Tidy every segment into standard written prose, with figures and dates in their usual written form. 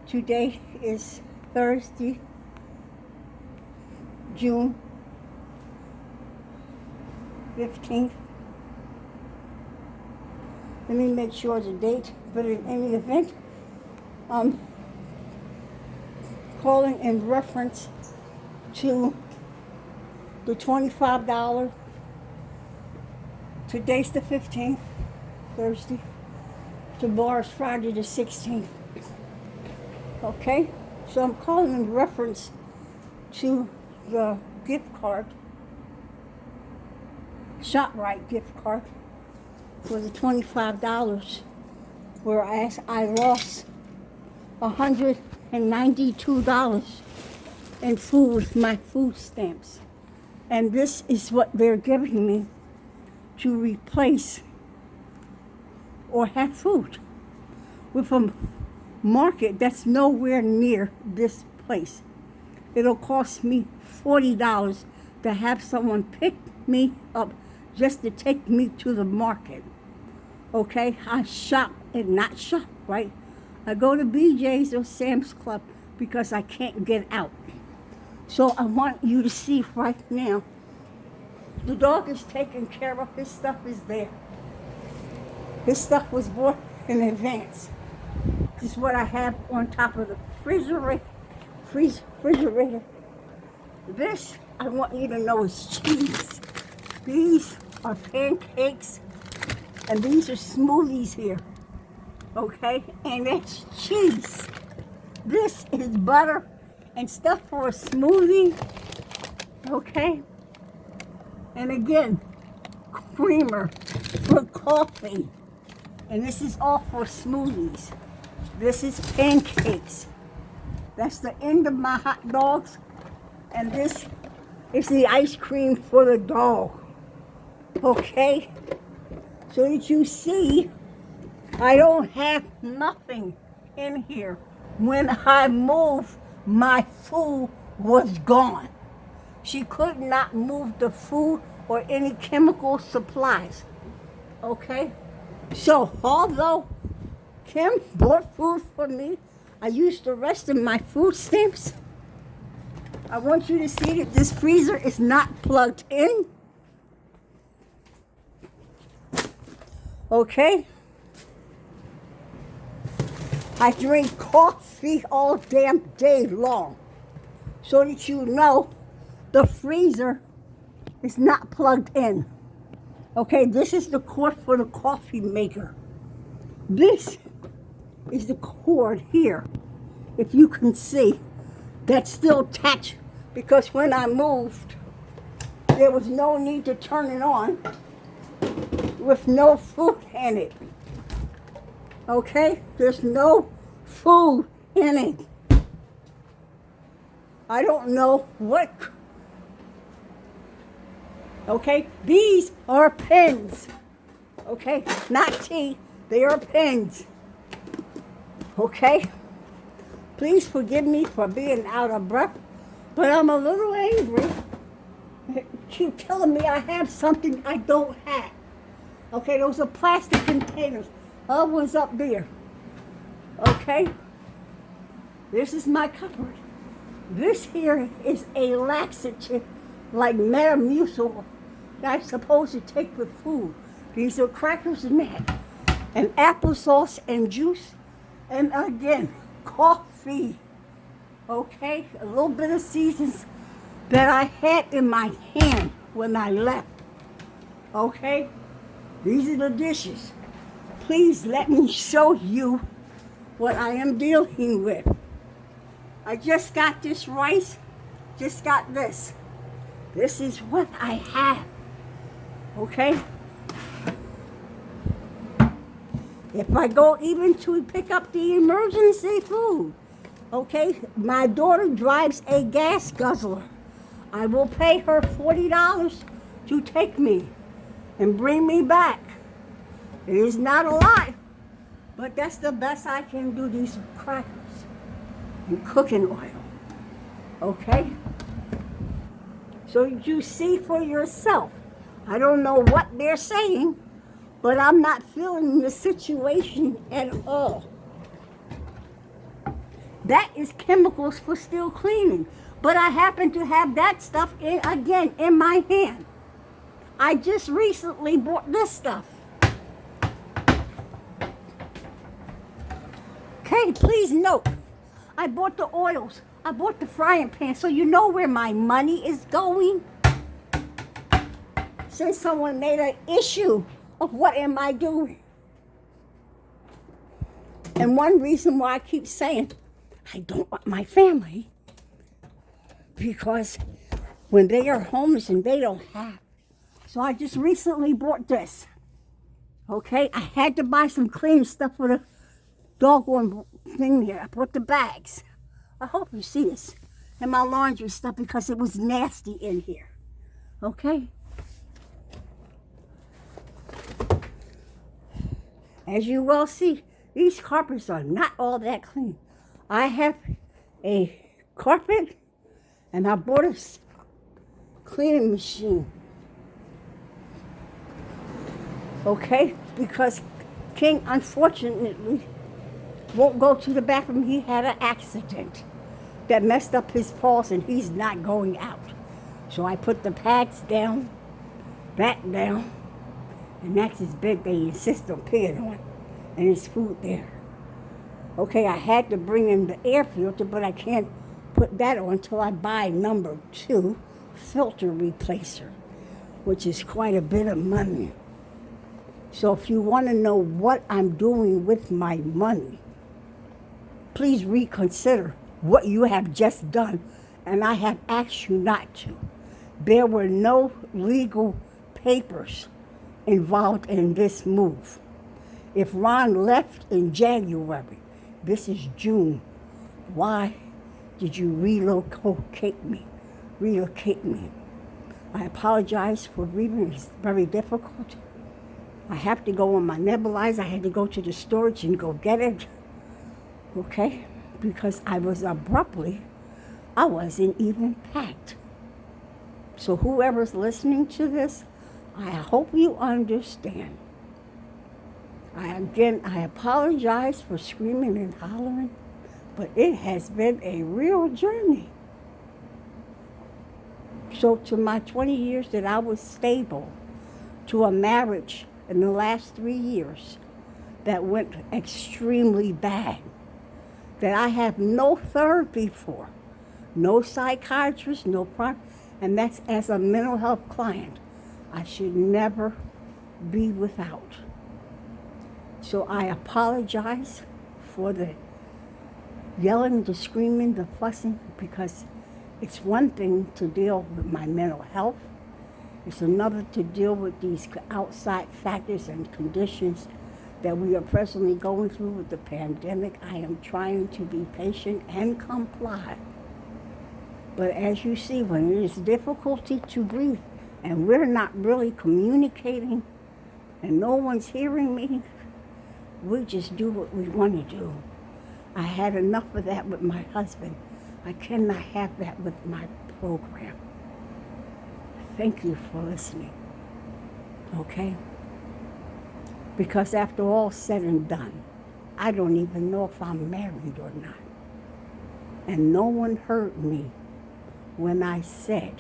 Today is Thursday, June 15th. Let me make sure the date, but in any event, I'm calling in reference to the $25. Today's the 15th, Thursday. Tomorrow's Friday the 16th. Okay? So I'm calling in reference to the gift card, ShopRite gift card for the $25, where I lost $192 in food, my food stamps. And this is what they're giving me to replace or have food with a market that's nowhere near this place. It'll cost me $40 to have someone pick me up just to take me to the market. Okay, I shop and not shop, right? I go to BJ's or Sam's Club because I can't get out. So I want you to see right now, the dog is taken care of. His stuff is there. His stuff was bought in advance. This is what I have on top of the refrigerator. This, I want you to know, is cheese. These are pancakes, and these are smoothies here. Okay? And that's cheese. This is butter and stuff for a smoothie. Okay? And again, creamer for coffee. And this is all for smoothies. This is pancakes. That's the end of my hot dogs. And this is the ice cream for the dog. Okay? So that you see, I don't have nothing in here. When I moved, my food was gone. She could not move the food or any chemical supplies. Okay? So, although Kim bought food for me, I used the rest of my food stamps. I want you to see that this freezer is not plugged in. Okay? I drink coffee all damn day long. So that you know the freezer is not plugged in. Okay, this is the cord for the coffee maker. This is the cord here, if you can see, that's still attached, because when I moved, there was no need to turn it on with no food in it. Okay, there's no food in it. I don't know what. Okay, these are pens. Okay, not tea, they are pens. Okay, please forgive me for being out of breath, but I'm a little angry. They keep telling me I have something I don't have. Okay, those are plastic containers. Other one's up there. Okay, this is my cupboard. This here is a laxative like Metamucil that I'm supposed to take with food. These are crackers and that, and applesauce and juice, and again, coffee. Okay, a little bit of seasons that I had in my hand when I left. Okay, these are the dishes. Please let me show you what I am dealing with. I just got this rice, just got this. This is what I have. Okay? If I go even to pick up the emergency food, okay, my daughter drives a gas guzzler. I will pay her $40 to take me and bring me back. It is not a lot, but that's the best I can do, these crackers and cooking oil. Okay? So you see for yourself. I don't know what they're saying, but I'm not feeling the situation at all. That is chemicals for still cleaning. But I happen to have that stuff in my hand. I just recently bought this stuff. Okay, please note, I bought the oils. I bought the frying pan, so you know where my money is going. Since someone made an issue of what am I doing. And one reason why I keep saying I don't want my family, because when they are homeless and they don't have. So I just recently bought this. Okay, I had to buy some clean stuff for the doggone thing here. I bought the bags. I hope you see this. And my laundry stuff because it was nasty in here. Okay? As you well see, these carpets are not all that clean. I have a carpet and I bought a cleaning machine. Okay? Because King, unfortunately, won't go to the bathroom. He had an accident that messed up his paws and he's not going out. So I put the pads down, back down, and that's his bed they insist on peeing on, and his food there. Okay, I had to bring in the air filter, but I can't put that on until I buy number 2 filter replacer, which is quite a bit of money. So if you want to know what I'm doing with my money, please reconsider what you have just done, and I have asked you not to. There were no legal papers involved in this move. If Ron left in January, this is June, why did you relocate me? I apologize for leaving. It's very difficult. I have to go on my nebulizer. I had to go to the storage and go get it. Okay? Because I wasn't even packed. So whoever's listening to this, I hope you understand. I apologize for screaming and hollering, but it has been a real journey. So to my 20 years that I was stable, to a marriage in the last 3 years that went extremely bad, that I have no therapy for, no psychiatrist, and that's as a mental health client. I should never be without. So I apologize for the yelling, the screaming, the fussing, because it's one thing to deal with my mental health. It's another to deal with these outside factors and conditions that we are presently going through with the pandemic. I am trying to be patient and comply. But as you see, when it is difficulty to breathe and we're not really communicating and no one's hearing me, we just do what we want to do. I had enough of that with my husband. I cannot have that with my program. Thank you for listening. Okay? Because after all said and done, I don't even know if I'm married or not. And no one heard me when I said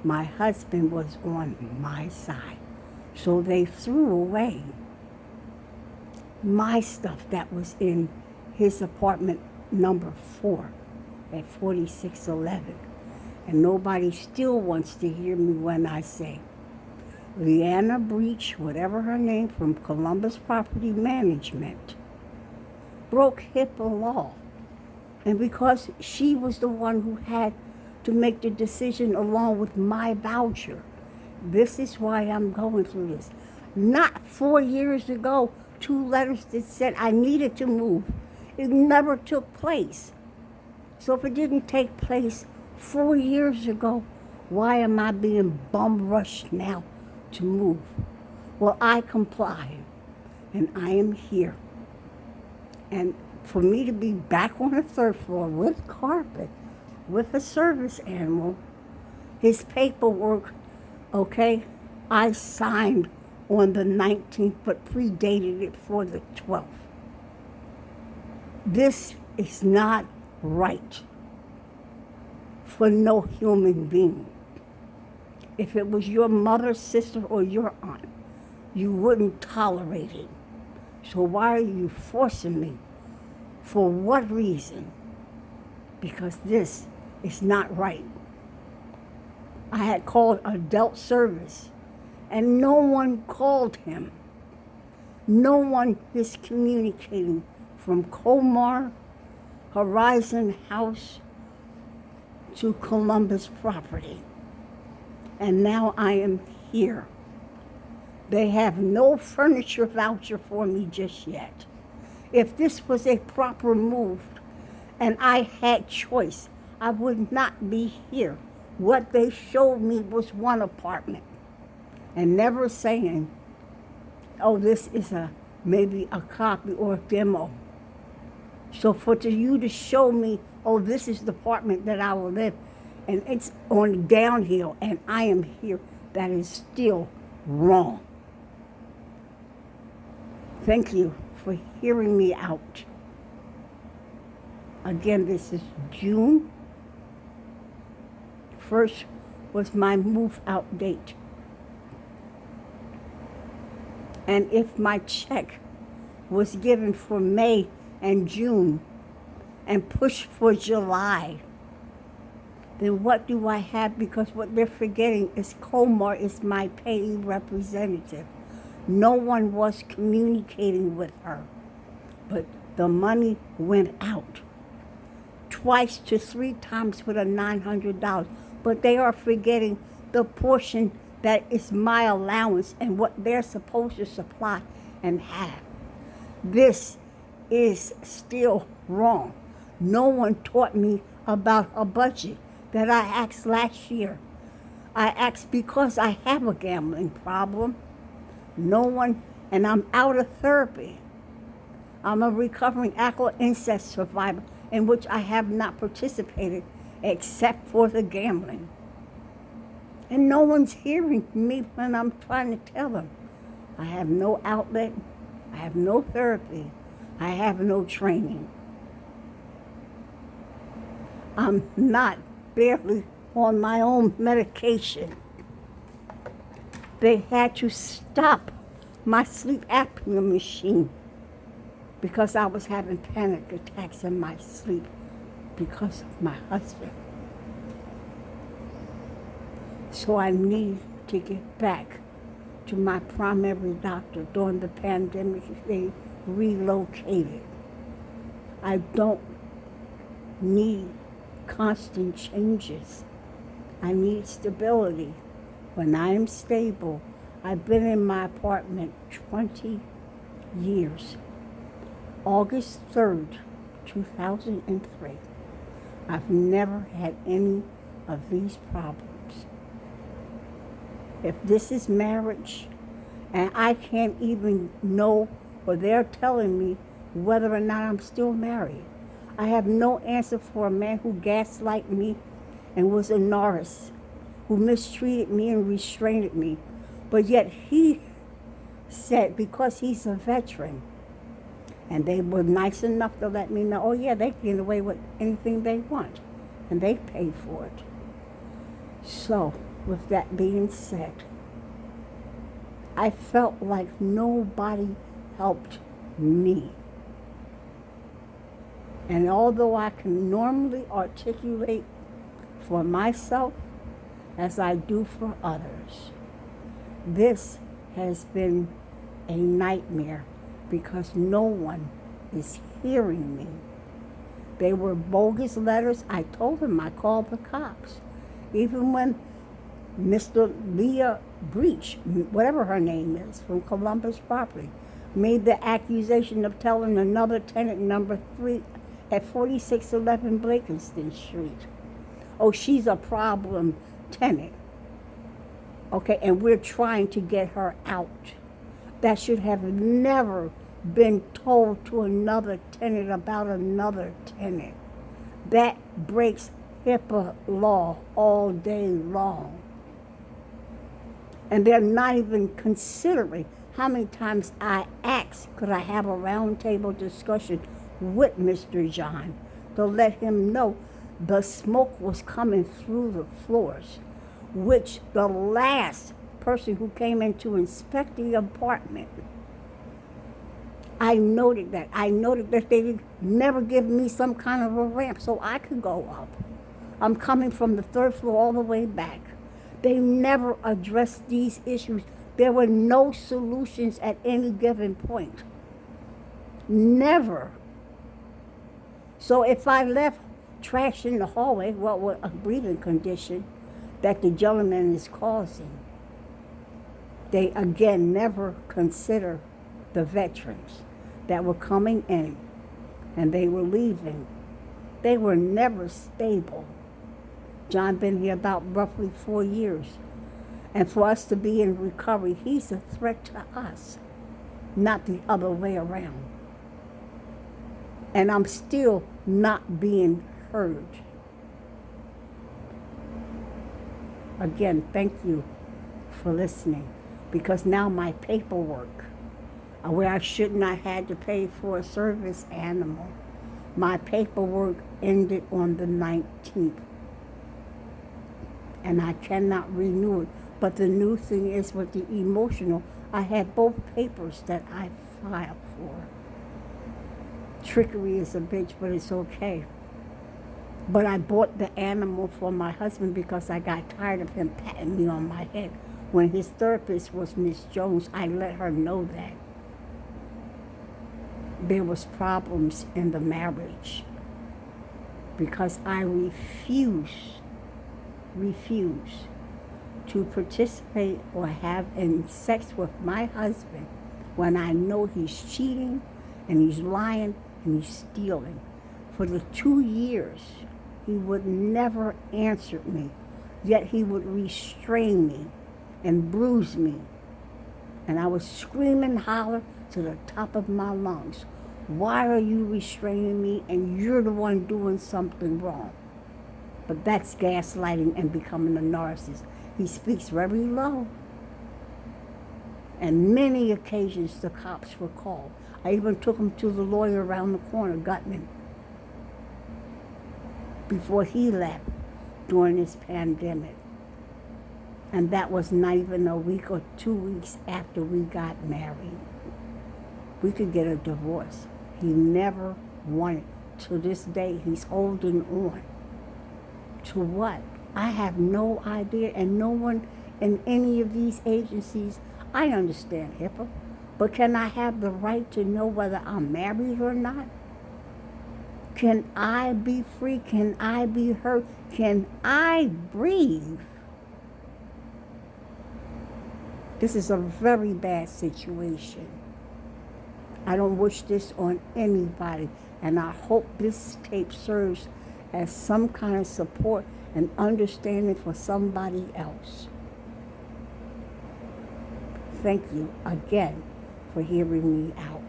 my husband was on my side. So they threw away my stuff that was in his apartment number 4 at 4611. And nobody still wants to hear me when I say Leanna Breach, whatever her name, from Columbus Property Management, broke HIPAA law. And because she was the one who had to make the decision along with my voucher, this is why I'm going through this. Not 4 years ago, 2 letters that said I needed to move. It never took place. So if it didn't take place 4 years ago, why am I being bum rushed now to move? Well, I complied, and I am here. And for me to be back on the 3rd floor with carpet, with a service animal, his paperwork, okay, I signed on the 19th, but predated it for the 12th. This is not right for no human being. If it was your mother, sister, or your aunt, you wouldn't tolerate it. So why are you forcing me? For what reason? Because this is not right. I had called adult service, and no one called him. No one is communicating from Comar, Horizon House, to Columbus property. And now I am here. They have no furniture voucher for me just yet. If this was a proper move and I had choice, I would not be here. What they showed me was one apartment, and never saying, oh, this is maybe a copy or a demo. So for you to show me, oh, this is the apartment that I will live, and it's on downhill, and I am here, that is still wrong. Thank you for hearing me out. Again, this is June 1st was my move out date. And if my check was given for May and June and pushed for July, then what do I have? Because what they're forgetting is Comar is my payee representative. No one was communicating with her, but the money went out twice to 3 times with a $900. But they are forgetting the portion that is my allowance and what they're supposed to supply and have. This is still wrong. No one taught me about a budget that I asked last year. I asked because I have a gambling problem. No one, and I'm out of therapy. I'm a recovering alcohol incest survivor in which I have not participated except for the gambling. And no one's hearing me when I'm trying to tell them. I have no outlet, I have no therapy, I have no training. I'm not barely on my own medication. They had to stop my sleep apnea machine because I was having panic attacks in my sleep because of my husband. So I need to get back to my primary doctor. During the pandemic, they relocated. I don't need constant changes. I need stability. When I am stable, I've been in my apartment 20 years. August 3rd, 2003. I've never had any of these problems. If this is marriage, and I can't even know, or they're telling me whether or not I'm still married. I have no answer for a man who gaslighted me and was a narcissist, who mistreated me and restrained me. But yet he said, because he's a veteran, and they were nice enough to let me know, oh yeah, they can get away with anything they want, and they pay for it. So, with that being said, I felt like nobody helped me. And although I can normally articulate for myself as I do for others, this has been a nightmare because no one is hearing me. They were bogus letters. I told them I called the cops. Even when Mr. Leah Breach, whatever her name is, from Columbus property, made the accusation of telling another tenant, number 3, at 4611 Blakenston Street. Oh, she's a problem tenant. Okay, and we're trying to get her out. That should have never been told to another tenant about another tenant. That breaks HIPAA law all day long. And they're not even considering how many times I asked, could I have a roundtable discussion with Mr. John to let him know the smoke was coming through the floors, which the last person who came in to inspect the apartment, I noted that. I noted that they would never give me some kind of a ramp so I could go up. I'm coming from the third floor all the way back. They never addressed these issues. There were no solutions at any given point. Never. So if I left trash in the hallway, well, with a breathing condition that the gentleman is causing, they again never consider the veterans that were coming in and they were leaving. They were never stable. John been here about roughly 4 years. And for us to be in recovery, he's a threat to us, not the other way around. And I'm still not being heard. Again, thank you for listening, because now my paperwork, where I should not had to pay for a service animal, my paperwork ended on the 19th. And I cannot renew it. But the new thing is with the emotional, I had both papers that I filed for. Trickery is a bitch, but it's okay. But I bought the animal for my husband because I got tired of him patting me on my head. When his therapist was Miss Jones, I let her know that there was problems in the marriage because I refuse to participate or have in sex with my husband when I know he's cheating and he's lying and he's stealing. For the 2 years, he would never answer me, yet he would restrain me and bruise me. And I would scream and holler to the top of my lungs, why are you restraining me and you're the one doing something wrong? But that's gaslighting and becoming a narcissist. He speaks very low. And many occasions the cops were called. I even took him to the lawyer around the corner, Gutman, before he left during this pandemic. And that was not even a week or 2 weeks after we got married. We could get a divorce. He never wanted. To this day, he's holding on. To what? I have no idea, and no one in any of these agencies, I understand HIPAA, but can I have the right to know whether I'm married or not? Can I be free? Can I be heard? Can I breathe? This is a very bad situation. I don't wish this on anybody, and I hope this tape serves as some kind of support and understanding for somebody else. Thank you again for hearing me out.